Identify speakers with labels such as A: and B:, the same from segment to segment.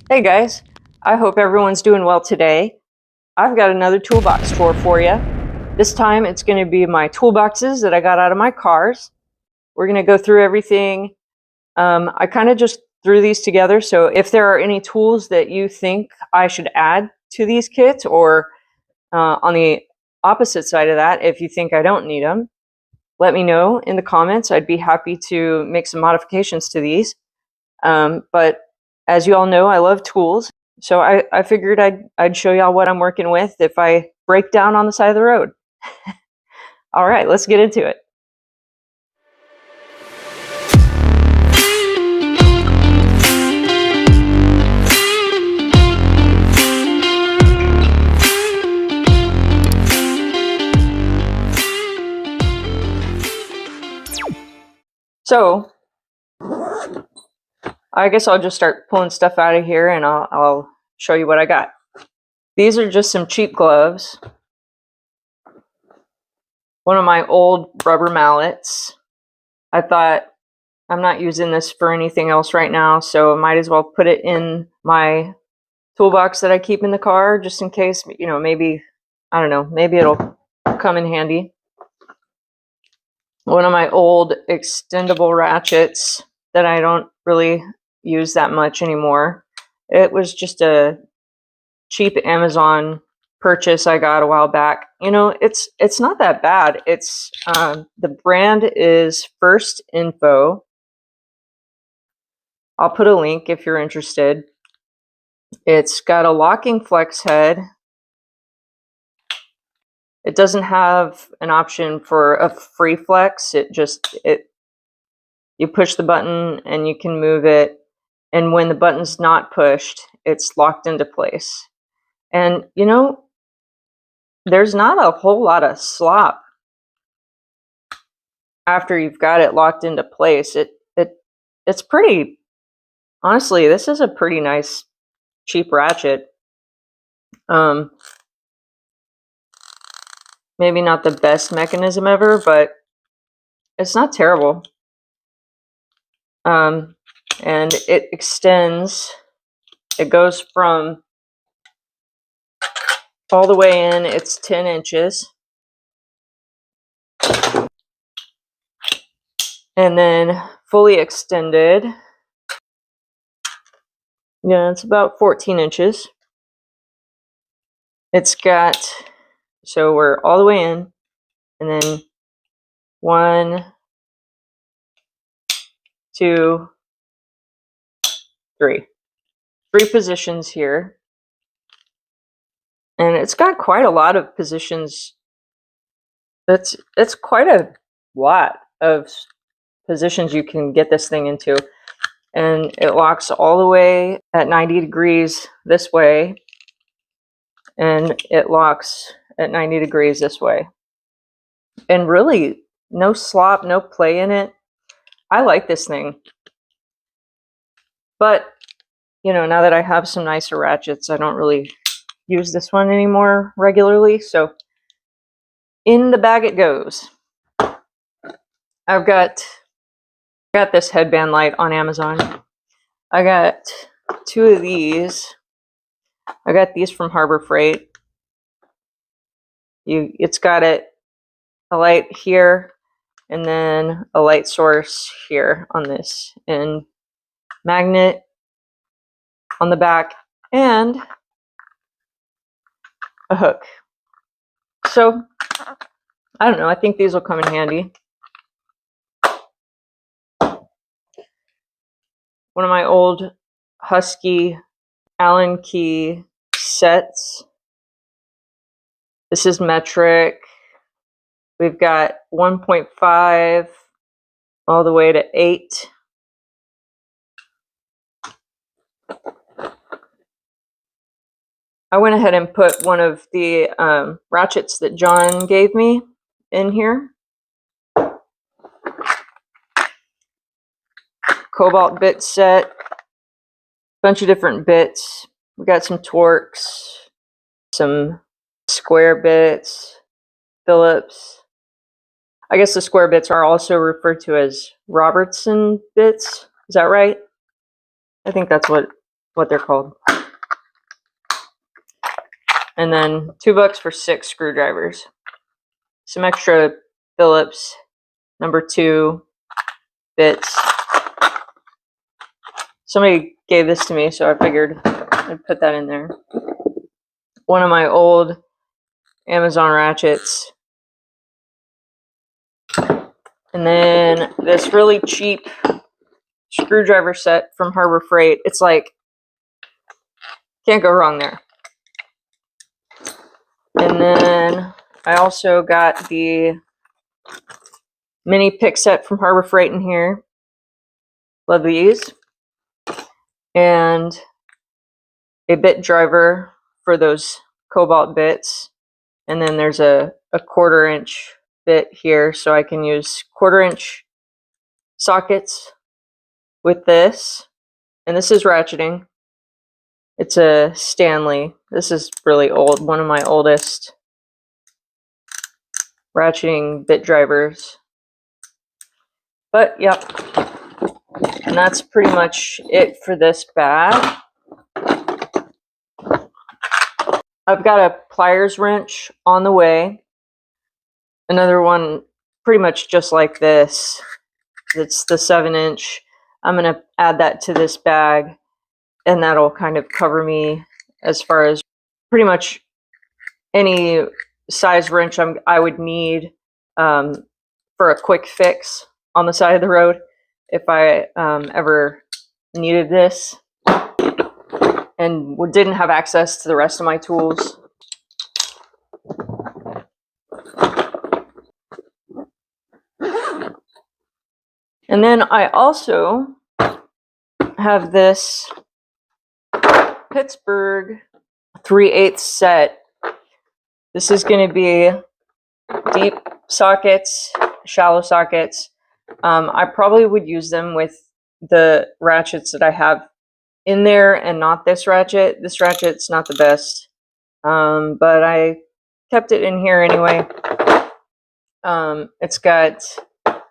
A: Hey guys, I hope everyone's doing well today. I've got another toolbox tour for you. This time it's going to be my toolboxes that I got out of my cars. We're going to go through everything. I kind of just threw these together, so if there are any tools that you think I should add to these kits, or on the opposite side of that, if you think I don't need them, let me know in the comments. I'd be happy to make some modifications to these. But as you all know, I love tools. So I figured I'd show y'all what I'm working with if I break down on the side of the road. All right, let's get into it. So I guess I'll just start pulling stuff out of here and I'll show you what I got. These are just some cheap gloves. One of my old rubber mallets. I thought I'm not using this for anything else right now, so I might as well put it in my toolbox that I keep in the car just in case, you know, maybe, I don't know, maybe it'll come in handy. One of my old extendable ratchets that I don't really use that much anymore. It was just a cheap Amazon purchase I got a while back. You know, it's not that bad. It's the brand is First Info. I'll put a link if you're interested. It's got a locking flex head. It doesn't have an option for a free flex. You push the button and you can move it, and when the button's not pushed, it's locked into place. And you know, there's not a whole lot of slop after you've got it locked into place. It's pretty, honestly, this is a pretty nice cheap ratchet. Maybe not the best mechanism ever, but it's not terrible. And it extends, it goes from all the way in, it's 10 inches. And then fully extended, yeah, it's about 14 inches. It's got, so we're all the way in, and then 1, 2, 3. 3 positions here. And it's got quite a lot of positions. It's quite a lot of positions you can get this thing into. And it locks all the way at 90 degrees this way, and it locks at 90 degrees this way. And really, no slop, no play in it. I like this thing. But, you know, now that I have some nicer ratchets, I don't really use this one anymore regularly. So in the bag it goes. I've got this headband light on Amazon. I got 2 of these. I got these from Harbor Freight. It's got a light here and then a light source here on this, and magnet on the back, and a hook. So I don't know, I think these will come in handy. One of my old Husky Allen key sets. This is metric. We've got 1.5 all the way to 8. I went ahead and put one of the ratchets that John gave me in here. Cobalt bit set, bunch of different bits. We got some Torx, some square bits, Phillips. I guess the square bits are also referred to as Robertson bits. Is that right? I think that's what what they're called. And then $2 for 6 screwdrivers. Some extra Phillips #2 bits. Somebody gave this to me, so I figured I'd put that in there. One of my old Amazon ratchets. And then this really cheap screwdriver set from Harbor Freight. It's like, can't go wrong there. And then I also got the mini pick set from Harbor Freight in here. Love these. And a bit driver for those cobalt bits. And then there's a 1/4 inch bit here, so I can use 1/4 inch sockets with this. And this is ratcheting. It's a Stanley. This is really old, one of my oldest ratcheting bit drivers. But yep, and that's pretty much it for this bag. I've got a pliers wrench on the way. Another one pretty much just like this. It's the 7-inch. I'm going to add that to this bag, and that'll kind of cover me as far as pretty much any size wrench I would need for a quick fix on the side of the road if I ever needed this and didn't have access to the rest of my tools. And then I also have this Pittsburgh 3/8 set. This is going to be deep sockets, shallow sockets. I probably would use them with the ratchets that I have in there and not this ratchet. This ratchet's not the best, but I kept it in here anyway. It's got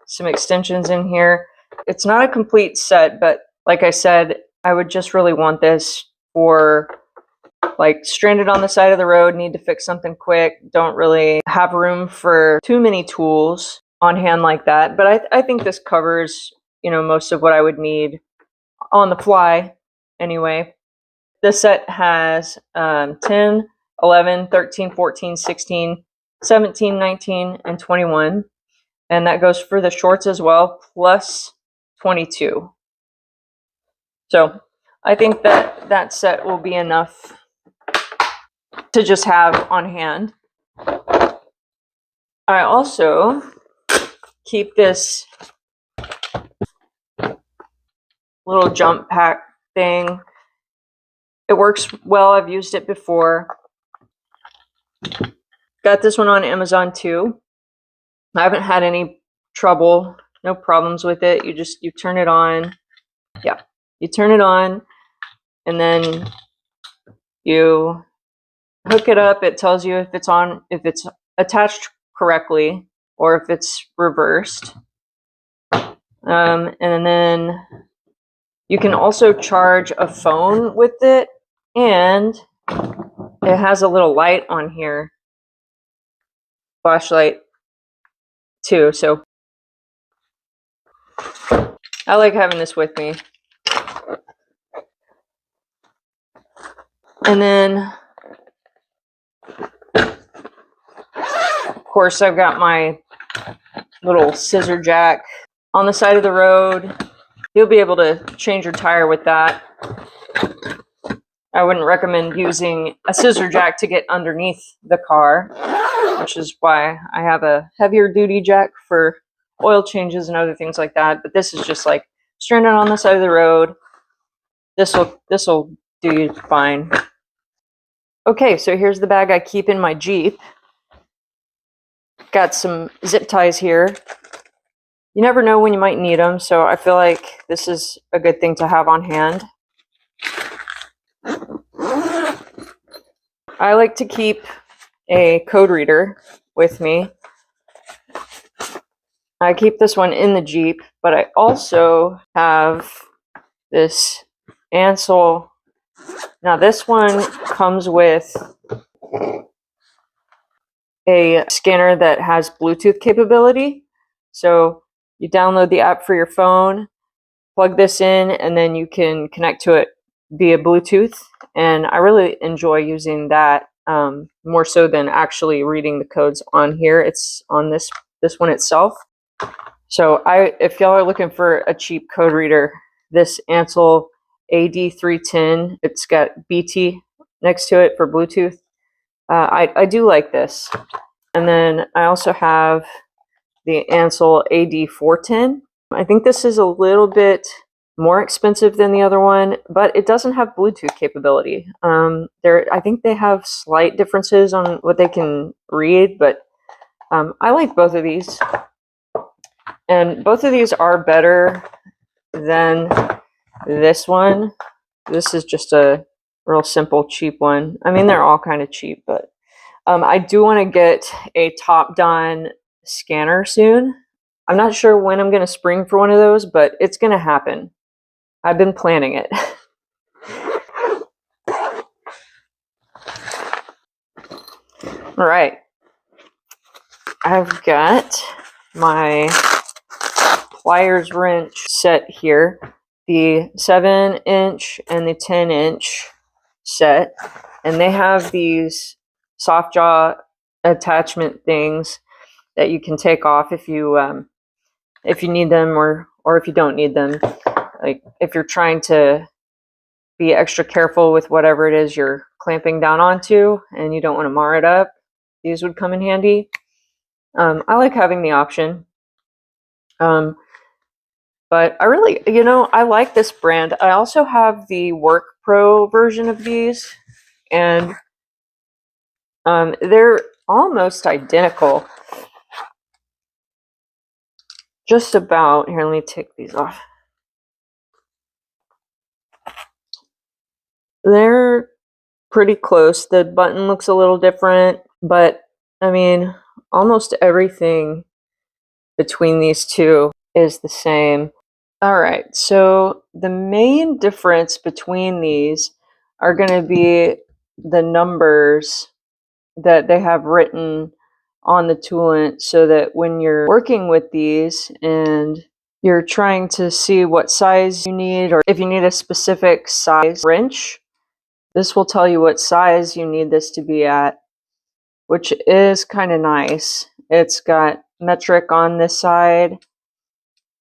A: some extensions in here. It's not a complete set, but like I said, I would just really want this for like stranded on the side of the road, need to fix something quick, don't really have room for too many tools on hand like that. But I think this covers, most of what I would need on the fly anyway. This set has 10, 11, 13, 14, 16, 17, 19, and 21. And that goes for the shorts as well, plus 22. So I think that set will be enough to just have on hand. I also keep this little jump pack thing. It works well. I've used it before. Got this one on Amazon too. I haven't had any trouble, no problems with it. You turn it on. Yeah, you turn it on, and then you hook it up. It tells you if it's attached correctly or if it's reversed. And then you can also charge a phone with it, and it has a little light on here, flashlight too. So I like having this with me. And then, of course, I've got my little scissor jack on the side of the road. You'll be able to change your tire with that. I wouldn't recommend using a scissor jack to get underneath the car, which is why I have a heavier duty jack for oil changes and other things like that. But this is just like stranded on the side of the road. This will do you fine. Okay, so here's the bag I keep in my Jeep. Got some zip ties here. You never know when you might need them, so I feel like this is a good thing to have on hand. I like to keep a code reader with me. I keep this one in the Jeep, but I also have this Ansel Now this one comes with a scanner that has Bluetooth capability. So you download the app for your phone, plug this in, and then you can connect to it via Bluetooth. And I really enjoy using that more so than actually reading the codes on here. It's on this one itself. So if y'all are looking for a cheap code reader, this Ansel AD310, it's got BT next to it for Bluetooth. I do like this. And then I also have the Ansel AD410. I think this is a little bit more expensive than the other one, but it doesn't have Bluetooth capability. I think they have slight differences on what they can read, but I like both of these. And both of these are better than this one. This is just a real simple, cheap one. I mean, they're all kind of cheap, but I do want to get a top-done scanner soon. I'm not sure when I'm going to spring for one of those, but it's going to happen. I've been planning it. All right. I've got my pliers wrench set here, the 7-inch and the 10-inch set, and they have these soft jaw attachment things that you can take off if you need them or if you don't need them. Like if you're trying to be extra careful with whatever it is you're clamping down onto and you don't want to mar it up, these would come in handy. I like having the option. But I really, I like this brand. I also have the Work Pro version of these, and they're almost identical. Just about. Here, let me take these off. They're pretty close. The button looks a little different, but I mean, almost everything between these two is the same. All right, so the main difference between these are going to be the numbers that they have written on the toolant, so that when you're working with these and you're trying to see what size you need, or if you need a specific size wrench, this will tell you what size you need this to be at, which is kind of nice. It's got metric on this side,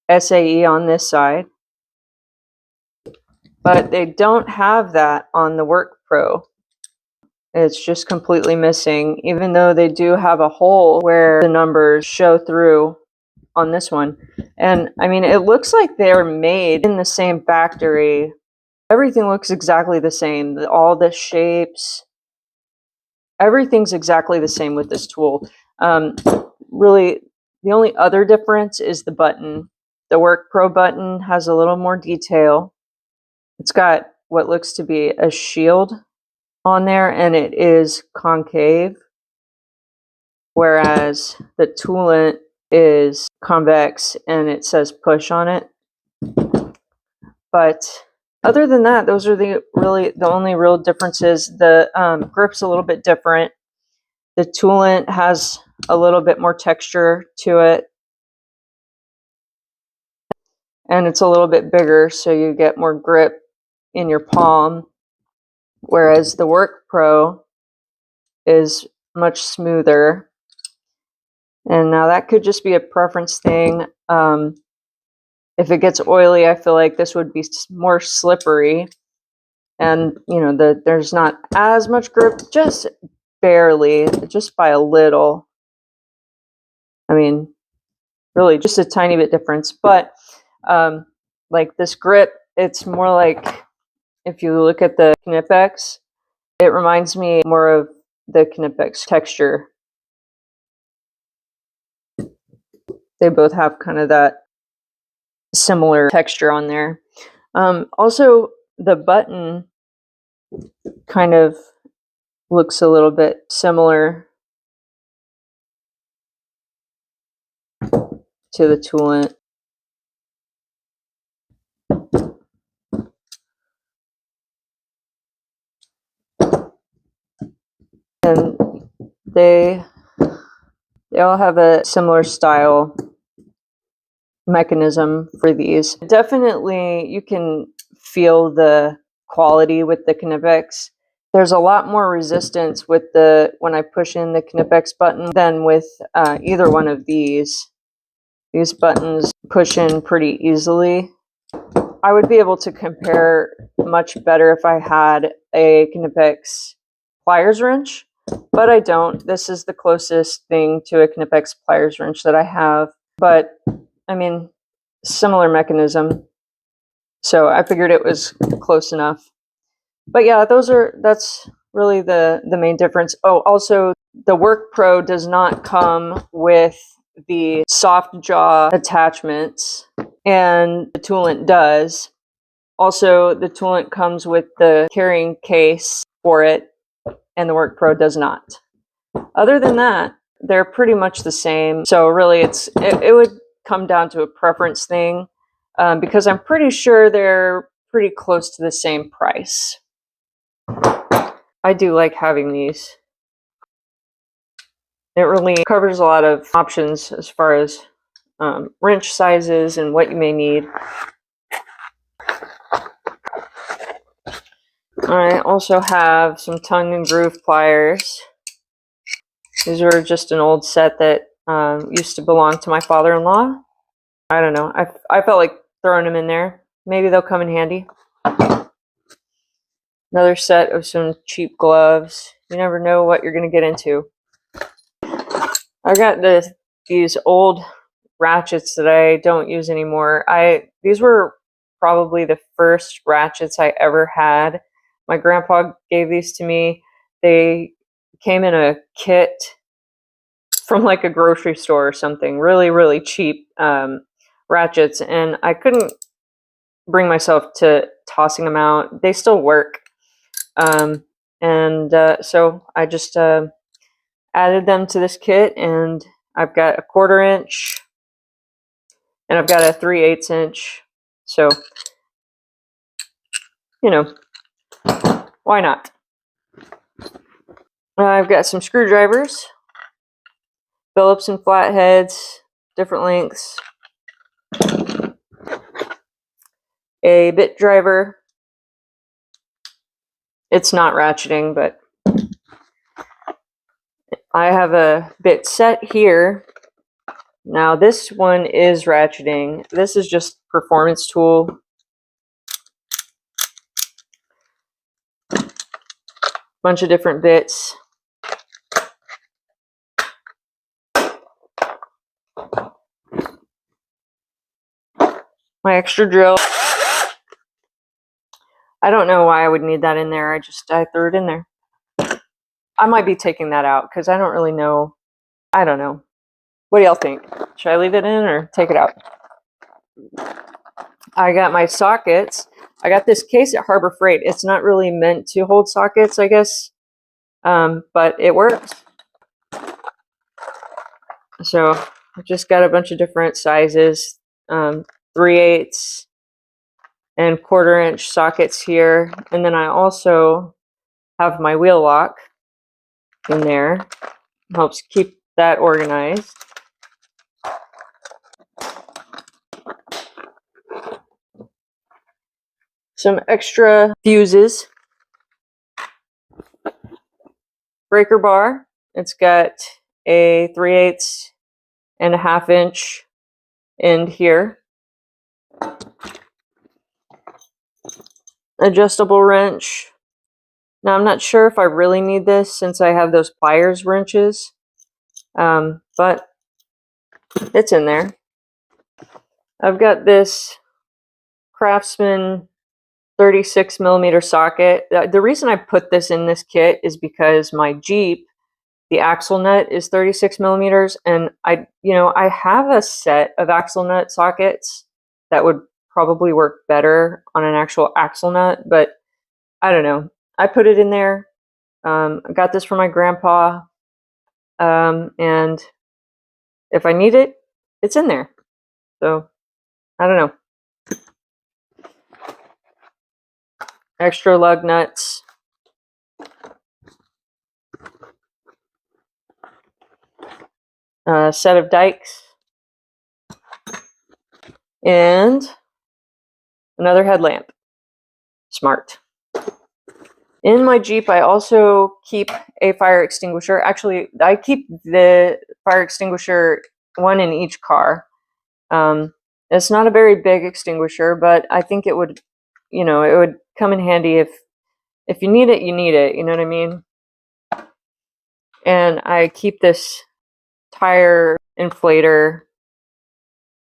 A: SAE on this side, but they don't have that on the Work Pro. It's just completely missing, even though they do have a hole where the numbers show through on this one. And I mean, it looks like they're made in the same factory. Everything looks exactly the same. All the shapes, everything's exactly the same with this tool. Really, the only other difference is the button. The Work Pro button has a little more detail. It's got what looks to be a shield on there, and it is concave, whereas the toolant is convex and it says push on it. But other than that, those are the only real differences. The grip's a little bit different. The toolant has a little bit more texture to it, and it's a little bit bigger, so you get more grip in your palm, whereas the Work Pro is much smoother. And now that could just be a preference thing. If it gets oily, I feel like this would be more slippery, and there's not as much grip, just barely, just by a little. I mean, really just a tiny bit difference. But like this grip, it's more like, if you look at the Knipex, it reminds me more of the Knipex texture. They both have kind of that similar texture on there. Also, the button kind of looks a little bit similar to the toolant. and they all have a similar style mechanism for these. Definitely you can feel the quality with the Knipex. There's a lot more resistance with when I push in the Knipex button than with either one of these. These buttons push in pretty easily. I would be able to compare much better if I had a Knipex pliers wrench, but I don't. This is the closest thing to a Knipex pliers wrench that I have, but I mean, similar mechanism. So I figured it was close enough. But yeah, that's really the main difference. Oh, also the Work Pro does not come with the soft jaw attachments, and the Toolant does. Also, the Toolant comes with the carrying case for it, and the Work Pro does not. Other than that, they're pretty much the same. So really, it would come down to a preference thing, because I'm pretty sure they're pretty close to the same price. I do like having these. It really covers a lot of options as far as wrench sizes and what you may need. I also have some tongue and groove pliers. These were just an old set that used to belong to my father-in-law. I don't know. I felt like throwing them in there. Maybe they'll come in handy. Another set of some cheap gloves. You never know what you're going to get into. I got these old ratchets that I don't use anymore. These were probably the first ratchets I ever had. My grandpa gave these to me. They came in a kit from like a grocery store or something. Really, really cheap ratchets, and I couldn't bring myself to tossing them out. They still work. So I just added them to this kit, and I've got a 1/4 inch and I've got a 3/8 inch. So, you know, why not? I've got some screwdrivers, Phillips and flatheads, different lengths, a bit driver. It's not ratcheting, but I have a bit set here. Now this one is ratcheting. This is just performance tool. Bunch of different bits. My extra drill. I don't know why I would need that in there. I threw it in there. I might be taking that out because I don't really know. I don't know. What do y'all think? Should I leave it in or take it out? I got my sockets. I got this case at Harbor Freight. It's not really meant to hold sockets, I guess, but it works. So I just got a bunch of different sizes, 3/8 and 1/4 inch sockets here. And then I also have my wheel lock in there. Helps keep that organized. Some extra fuses. Breaker bar. It's got a 3/8 and a 1/2 inch end here. Adjustable wrench. Now I'm not sure if I really need this since I have those pliers wrenches, but it's in there. I've got this Craftsman 36mm socket. The reason I put this in this kit is because my Jeep, the axle nut is 36mm, and I have a set of axle nut sockets that would probably work better on an actual axle nut, but I don't know. I put it in there. I got this from my grandpa, and if I need it, it's in there. So I don't know. Extra lug nuts. a set of dikes, and another headlamp. Smart. In my Jeep, I also keep a fire extinguisher. Actually, I keep the fire extinguisher, one in each car. It's not a very big extinguisher, but I think it would, it would come in handy if you need it, you need it. You know what I mean? And I keep this tire inflator.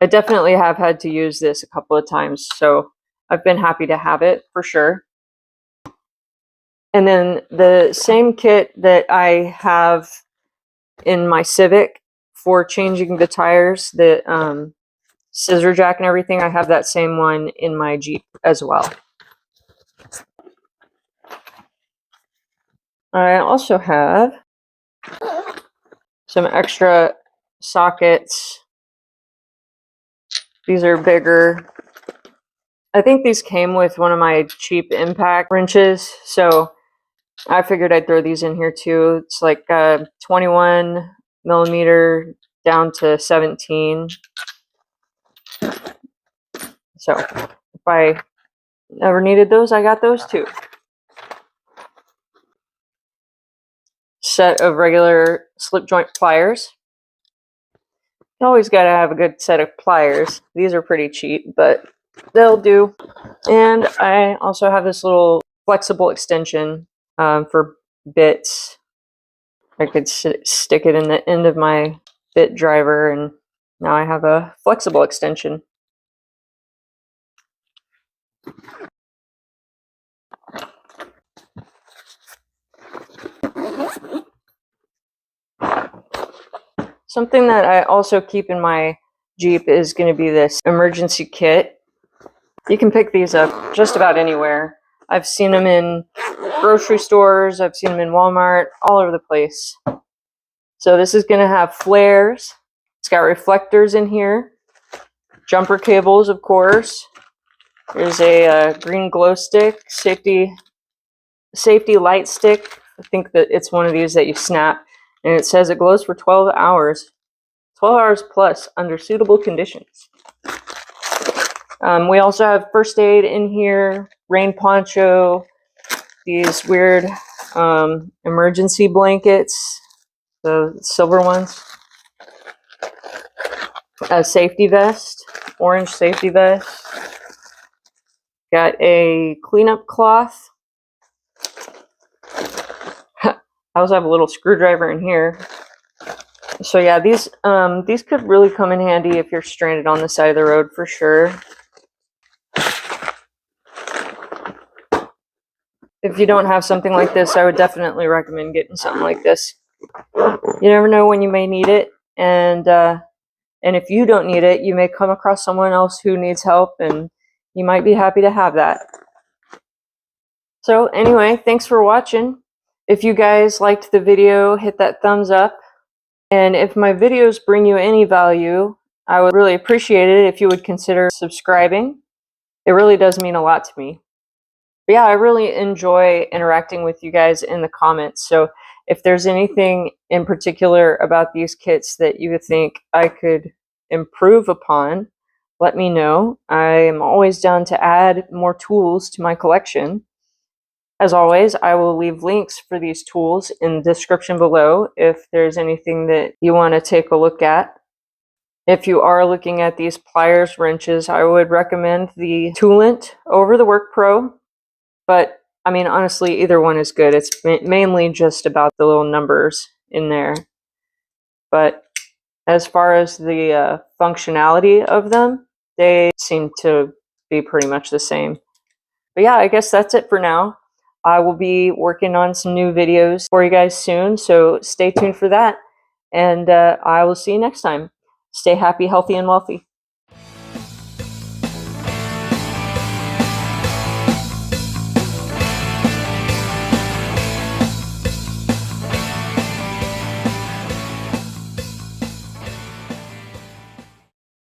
A: I definitely have had to use this a couple of times, so I've been happy to have it for sure. And then the same kit that I have in my Civic for changing the tires, the scissor jack and everything, I have that same one in my Jeep as well. I also have some extra sockets. These are bigger. I think these came with one of my cheap impact wrenches, so I figured I'd throw these in here too. It's like 21 millimeter down to 17. So if I ever needed those, I got those too. Set of regular slip joint pliers. You always got to have a good set of pliers. These are pretty cheap, but they'll do. And I also have this little flexible extension for bits. I could stick it in the end of my bit driver, and now I have a flexible extension. Something that I also keep in my Jeep is going to be this emergency kit. You can pick these up just about anywhere. I've seen them in grocery stores, I've seen them in Walmart, all over the place. So this is going to have flares. It's got reflectors in here, jumper cables, of course. There's a green glow stick, safety light stick. I think that it's one of these that you snap, and it says it glows for 12 hours. 12 hours plus under suitable conditions. We also have first aid in here, rain poncho, these weird emergency blankets, the silver ones, a safety vest, orange safety vest, got a cleanup cloth. I also have a little screwdriver in here. So yeah, these could really come in handy if you're stranded on the side of the road for sure. If you don't have something like this, I would definitely recommend getting something like this. You never know when you may need it, and if you don't need it, you may come across someone else who needs help, and you might be happy to have that. So anyway, thanks for watching. If you guys liked the video, hit that thumbs up. And if my videos bring you any value, I would really appreciate it if you would consider subscribing. It really does mean a lot to me. But yeah, I really enjoy interacting with you guys in the comments. So if there's anything in particular about these kits that you think I could improve upon, let me know. I am always down to add more tools to my collection. As always, I will leave links for these tools in the description below if there's anything that you want to take a look at. If you are looking at these pliers, wrenches, I would recommend the Toolent over the Work Pro. But, I mean, honestly, either one is good. It's mainly just about the little numbers in there. But as far as the functionality of them, they seem to be pretty much the same. But yeah, I guess that's it for now. I will be working on some new videos for you guys soon, so stay tuned for that. And I will see you next time. Stay happy, healthy, and wealthy.